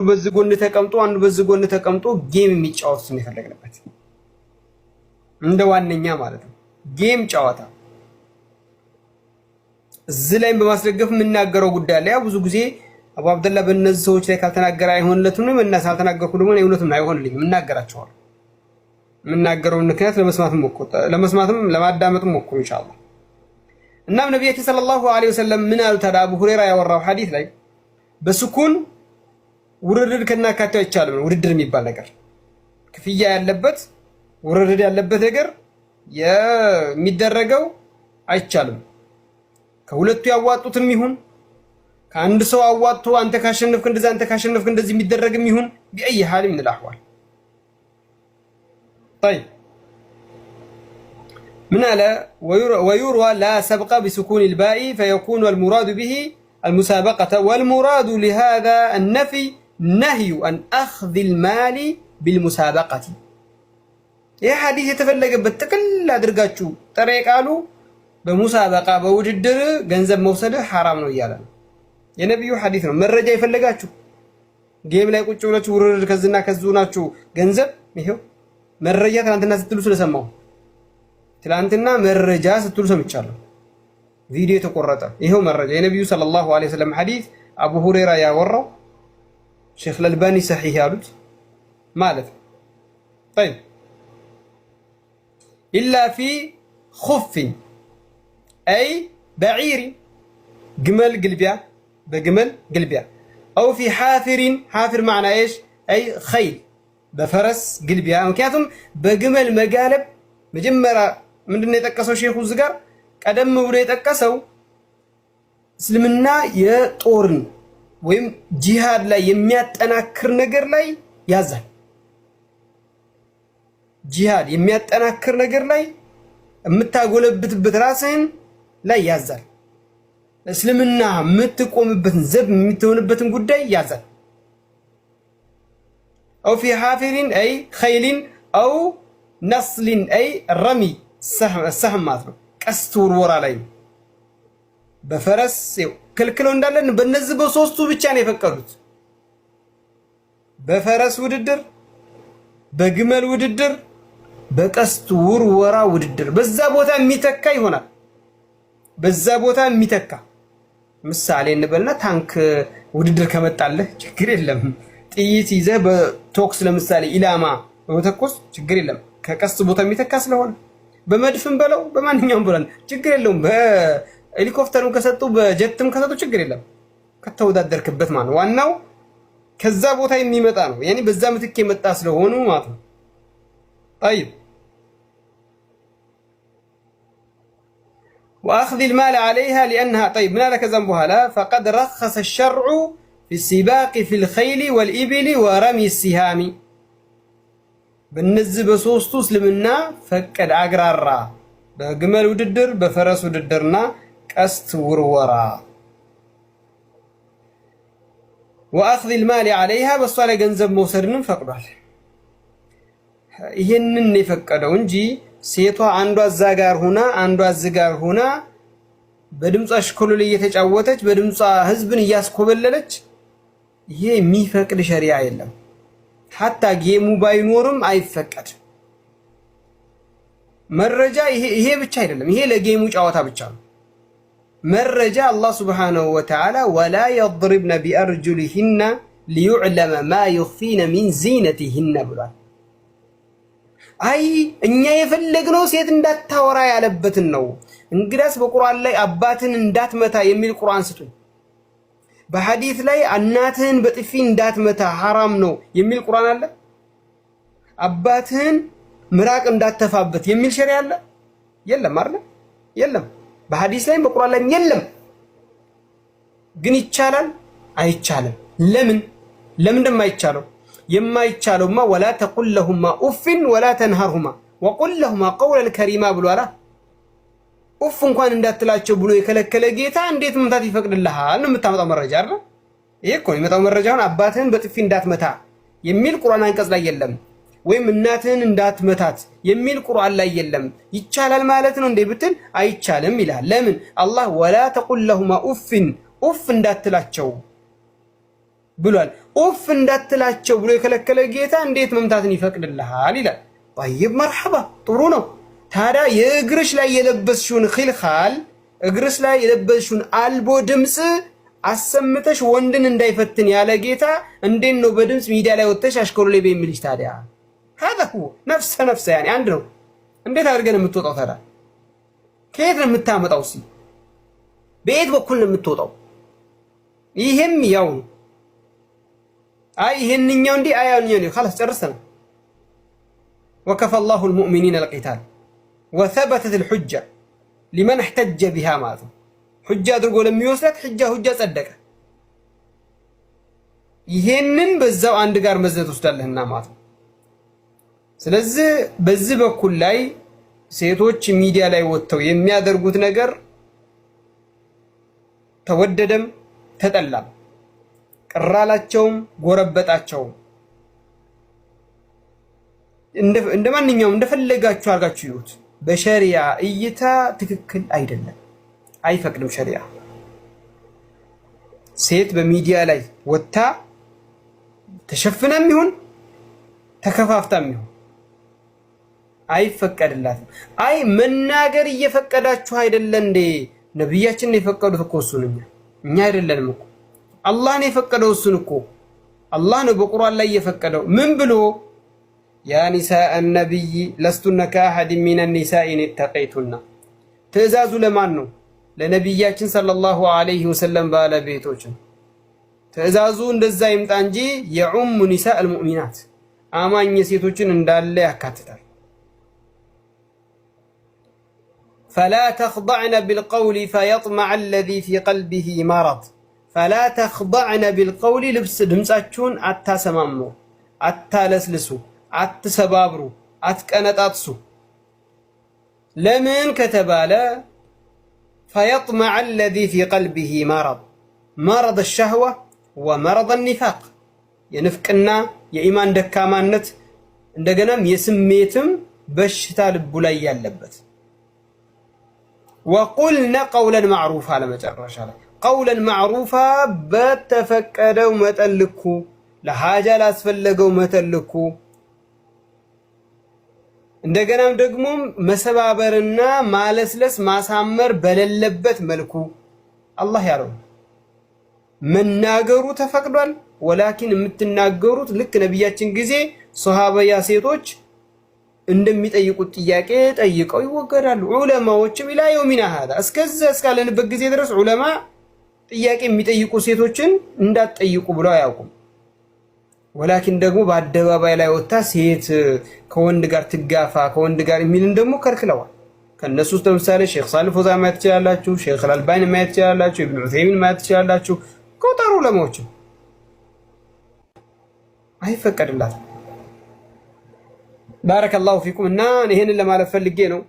በዚህ ጎን ተቀምጦ አንዱ በዚህ ጎን ተቀምጦ ጌም የሚጫወት ነው የፈለግንበት እንደ ዋነኛ ማለት ነው። ጌም ጨዋታ እዚህ ላይ በማስደገፍ የምናገረው ጉዳይ አለ። ያ ብዙ ጊዜ አቡ አብደላ በእነዚህ ሰዎች ላይ ካልተናገረ አይሆንለትም ነው እና ሳልተናገርኩ ደግሞ አይሆንለትም አይሆንልኝም እናገራቸዋለሁ። የምናገረው ምክንያት ለመስማትም ለማዳመጥም ሞክሩ ኢንሻአላህ። እናም ነብያችን ሰለላሁ ዐለይሂ ወሰለም ምን አሉ ታዲያ አቡ ሁረይራ ያወራው ሐዲስ ላይ በስኩን ውርርድ ከናካቴው አይቻልም ነው። ውድድር የሚባል ነገር ክፍያ ያለበት ውርርድ ያለበት ነገር የሚደረገው አይቻልም። ከሁለቱ ያዋጡትም ይሁን ከአንድ ሰው አዋጥቶ አንተ ካሸነፍክ እንደዚህ የሚደረግም ይሁን بأي حال من الأحوال. طيب من على ويروى لا سبق بسكون الباء فيكون المراد به المسابقة والمراد لهذا النفي نهي عن أخذ المال بالمسابقة. ይህ ሐዲስ የተፈለገበት ጥቅል አድርጋችሁ ጥሬ ቃሉ በሙሳበቃ በውድድር ገንዘብ መውሰድ حرام ነው እያለ ነው። የነብዩ ሐዲስ ነው። መረጃ ይፈልጋችሁ ጌም ላይ ቁጭ ብላችሁ ውርርድ ከዝና ከዙናችሁ ገንዘብ ይሄው መረጃ ትናንትና ስትሉ ስለሰማው ትናንትና መረጃ ስትሉ ሰምቻለሁ። ቪዲዮ የተቆረጠ ይሄው መረጃ የነብዩ ሰለላሁ ዐለይሂ ወሰለም ሐዲስ አቡ ሁረይራ ያወራው ሼክ አልባኒ ሰሂህ ያሉት ማለት ነው። طيب إلا في خف أي بعير جمل قلبيا بجمل قلبيا أو في حافر حافر معنى إيش أي خيل بفرس قلبيا مكاتم بجمل مقالب مجمرة من اللي يتكسو شيخ الزقار قدم ولي يتكسو اسلمنا يطورن ويم جهاد لا يميات أنا كرنجر لا يازل ጂሃድ የሚያጠናክር ነገር ላይ የምታጎለብትበት ራስህን ላይ ያዛል። እስልምና የምትቆምበትን ዘብ የምትሆንበትን ጉዳይ ያዛል። أو في حافر أي خيل أو نصل أي رمي السهم ማለት ነው። ቀስት ውርወራ ላይ በፈረስ ክልክለው እንዳለን በእነዚህ በሶስቱ ብቻ ነው የፈቀዱት። በፈረስ ውድድር፣ በግመል ውድድር፣ በቀስት ውርወራ ውድድር በዛ ቦታ የሚተካ ይሆናል። በዛ ቦታ የሚተካ ምሳሌ እንበልና ታንክ ውድድር ከመጣለህ ችግር የለም። ጥይት ይዘህ በቶክስ ለምሳሌ ኢላማ በመተኮስ ችግር የለም። ከቀስት ቦታ የሚተካ ስለሆነ በመድፍም በለው በማንኛውም ብለን ችግር የለውም። በሄሊኮፕተርም ከሰጡ በጀትም ከሰጡ ችግር የለም። ከተወዳደርክበት ማለት ዋናው ከዛ ቦታ የሚመጣ ነው። ያኒ በዛ ምትክ የመጣ ስለሆኑ ማለት ነው። طيب واخذ المال عليها لانها طيب من هذا كذا بهلا فقد رخص الشرع في السباق في الخيل والابل ورمي السهام بالنزب بሶስቱ እስልምና ፈቀድ አግራራ በግመል ውድድር በፈረስ ውድድርና ቀስት ውርወራ واخذ المال عليها በሷ ላይ ገንዘብ መውሰድንም ፈቅዷል። ይሄንን የፈቀደው እንጂ ሴቷ አንዷ እዛ ጋር ሆና አንዷ እዚህ ጋር ሆና በድምጿ ሽኮሎሌ እየተጫወተች በድምጿ ህዝብን እያስኮበለለች ይሄ የሚፈቅድ ሸሪዓ የለም። ሐታ ጌሙ ባይኖርም አይፈቀድ። መረጃ ይሄ ብቻ አይደለም። ይሄ ለጌሙ ጨዋታ ብቻ ነው። መረጃ አላህ Subhanahu Wa Ta'ala ولا يضربن بأرجلهن ليعلم ما يخفين من زينتهن ብሏል። አይ እኛ የፈለግነው ሴት እንዳታወራ ያለበትን ነው። እንግዳስ በቁርአን ላይ አባትን እንዳትመታ የሚል ቁርአን ስጡኝ። በሐዲስ ላይ እናትህን በጥፊ እንዳትመታ حرام ነው የሚል ቁርአን አለ። አባትህን ምራቅ እንዳትተፋበት የሚል ሸሪዓ አለ? የለም አይደል? የለም። በሐዲስ ላይ በቁርአን ላይ የለም። ግን ይቻላል አይቻልም? ለምን እንደማይቻለው የማይቻለውማ ወላ ተቁል ለሁማ ኡፍን ወላ ተንሃርሁማ ወቁል ለሁማ ቀውለን ከሪማ ብሏላ። ኡፍ እንኳን እንዳትላቸው ብሎ የከለከለ ጌታ እንዴት መምታት ይፈቅድልሃል? ነው የምታመጣው መረጃ አይደል? ይሄ እኮ የመጣው መረጃውን አባትህን በጥፊ እንዳትመታ የሚል ቁርአን አንቀጽ ላይ የለም። ወይም እናትህን እንዳትመታት የሚል ቁርአን ላይ የለም። ይቻላል ማለት ነው እንዴ ብትል አይቻልም ይላል። ለምን? አላህ ወላ ተቁል ለሁማ ኡፍን ኡፍ እንዳትላቸው ብሏል። ኡፍ እንዳትላቸው ብሎ የከለከለ ጌታ እንዴት መምታትን ይፈቅድልሃል ይላል። طيب መርሐባ ጥሩ ነው። ታዲያ የእግርሽ ላይ የለበስሽውን ኺልኻል እግርሽ ላይ የለበስሽውን አልቦ ድምጽ አሰምተሽ ወንድን እንዳይፈትን ያለ ጌታ እንዴት ነው በድምጽ ሚዲያ ላይ ወጥተሽ አሽከሩ ላይ በሚልሽ? ታዲያ هذا هو ነፍሰ ያኔ አንድ ነው። እንዴት አድርገን የምትወጣው ታዲያ? ከየት ነው የምታመጣው? እስኪ በየት በኩል ነው የምትወጣው? ይሄም ያው አይ ይሄንኛው እንዲህ አያውኛው ነው خلاص ጨርሰናል። وكفى الله المؤمنين القتال وثبتت الحجة لمن احتج بها ማለት ነው። ሁጃ አድርጎ ለሚወስዳት ሁጃ ጸደቀ። ይሄንን በዛው አንድ ጋር መዘት ወስዳለህና ማለት ነው። ስለዚህ በዚህ በኩል ላይ ሴቶች ሚዲያ ላይ ወጥተው የሚያደርጉት ነገር ተወደደም ተጠላም ቅራላቸውም ጎረበጣቸውም እንደማንኛውም እንደፈለጋችሁ አርጋችሁ ይሁት በሸሪዓ እይታ ትክክል አይደለም፣ አይፈቅድም ሸሪዓ። ሴት በሚዲያ ላይ ወጥታ ተሸፍነም ይሁን ተከፋፍታም ይሁን አይፈቀድላትም። አይ መናገር እየፈቀዳችሁ አይደለ እንዴ? ነብያችን የፈቀዱት እኮ እሱን እኛ አይደለንም እኮ አላህ ነው የፈቀደው። እሱን እኮ አላህ ነው በቁርአን ላይ የፈቀደው። ምን ብሎ ያ ኒሳአ ነቢይ ለስቱነ ከአሐድ ሚነ ኒሳኢ ኢተቀይቱና። ትእዛዙ ለማን ነው? ለነቢያችን ሰለላሁ ዐለይሂ ወሰለም ባለቤቶች። ትእዛዙ እንደዛ ይምጣ እንጂ የዑሙ ኒሳአል ሙእሚናት አማኝ ሴቶችን እንዳለ ያካትታል። فلا تخضعن بالقول فيطمع الذي في قلبه مرض فلا تخضعن بالقول ልብስ ድምጻችሁን አታሰማሙ፣ አታለስልሱ፣ አትሰባብሩ፣ አትቀነጣጥሱ። ለምን ከተባለ فيطمع الذي في قلبه مرض الشهوة ومرض النفاق የንፍቅና የኢማን ደካማነት እንደገናም የስሜትም በሽታ ልቡ ላይ ያለበት وقلنا قولا معروفا ለመጨረሻ ላይ قولا معروفا በተፈቀደው መጠን ልኩ ለሐጃ ላስፈለገው መጠን ልኩ እንደገናም ደግሞ መሰባበርና ማለስለስ ማሳመር በሌለበት መልኩ አላህ ያለው መናገሩ ተፈቅዷል። ወላኪን የምትናገሩት ልክ ነብያችን ጊዜ ሱሐባያ ሴቶች እንደሚጠይቁት ጥያቄ ጠይቀው ይወገዳሉ። ዑለማዎችም ኢላ የውሚና هذا እስካለንበት ጊዜ ድረስ ዑለማ ጥያቄ የሚጠይቁ ሴቶችን እንዳትጠይቁ ብለው አያውቁም። ወላኪን ደግሞ በአደባባይ ላይ ወጣ ሴት ከወንድ ጋር ትጋፋ ከወንድ ጋር የሚልን ደግሞ ከልክለዋል። ከነሱ ውስጥ ለምሳሌ ሼክ ሳሊህ ፎዛን ማየት ትችላላችሁ፣ ሼክ አልባኒ ማየት ትችላላችሁ፣ ኢብኑ ዑሰይሚን ማየት ትችላላችሁ። ቆጠሩ ዑለማዎች አይፈቀድላትም። ባረከላሁ ፊኩም እና ይሄንን ለማለት ፈልጌ ነው።